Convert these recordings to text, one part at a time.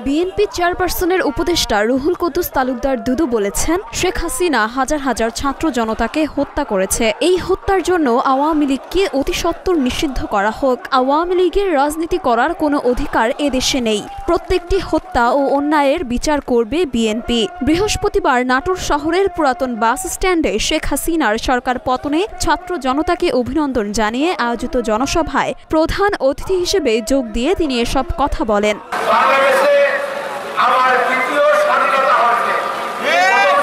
BNP চেয়ারপারসনের উপদেষ্টা রুহুল কুদ্দুস তালুকদার দুদু বলেছেন, শেখ হাসিনা হাজার হাজার ছাত্র জনতাকে হত্যা করেছে। এই হত্যার জন্য আওয়ামী লীগকে অতি সত্বর নিষিদ্ধ করা হোক। আওয়ামী লীগের রাজনীতি করার কোনো অধিকার এদেশে নেই। প্রত্যেকটি হত্যা ও অন্যায়ের বিচার করবে বিএনপি। বৃহস্পতিবার নাটোর শহরের পুরাতন বাস স্ট্যান্ডে শেখ হাসিনার সরকার পতনে ছাত্র জনতাকে অভিনন্দন জানিয়ে আয়োজিত জনসভায় প্রধান অতিথি হিসেবে যোগ দিয়ে তিনি এসব কথা বলেন। আমার দ্বিতীয় স্বাধীনতা হচ্ছে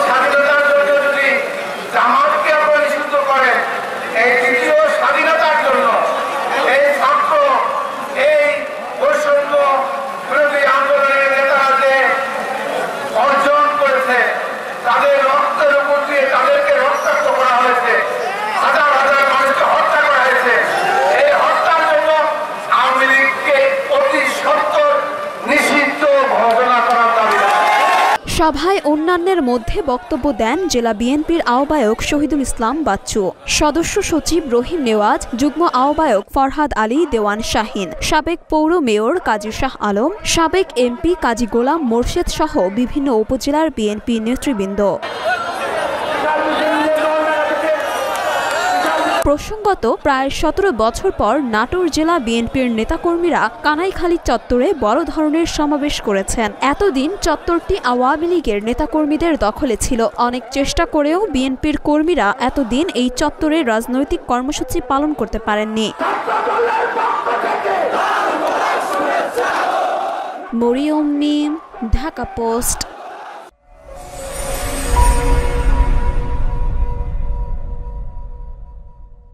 স্বাধীনতার জন্য যদি জামাতকে আপনারা নিষিদ্ধ করেন, এই দ্বিতীয় স্বাধীনতার জন্য এই ছাত্র এই বৈষম্য বিরোধী আন্দোলনের নেতারা যে অর্জন করেছে, তাদের রক্তের উপর দিয়ে তাদেরকে রক্তাক্ত করা হয়েছে, হাজার হাজার মানুষকে হত্যা করা হয়েছে। এই হত্যার জন্য আওয়ামী লীগকে অতি সত্বর নিষিদ্ধ ঘোষণা করার দাবি। সভায় অন্যান্যের মধ্যে বক্তব্য দেন জেলা বিএনপির আহ্বায়ক শহীদুল ইসলাম বাচ্চু, সদস্য সচিব রহিম নেওয়াজ, যুগ্ম আহ্বায়ক ফরহাদ আলী দেওয়ান শাহিন, সাবেক পৌর মেয়র কাজী শাহ আলম, সাবেক এমপি কাজী গোলাম মোর্শেদ সহ বিভিন্ন উপজেলার বিএনপি নেতৃবৃন্দ। প্রসঙ্গত, প্রায় ১৭ বছর পর নাটোর জেলা বিএনপির নেতাকর্মীরা কানাইখালী চত্বরে বড় ধরনের সমাবেশ করেছেন। এতদিন চত্বরটি আওয়ামী লীগের নেতাকর্মীদের দখলে ছিল। অনেক চেষ্টা করেও বিএনপির কর্মীরা এতদিন এই চত্বরে রাজনৈতিক কর্মসূচি পালন করতে পারেননি। মরিয়ম মিম, ঢাকা পোস্ট।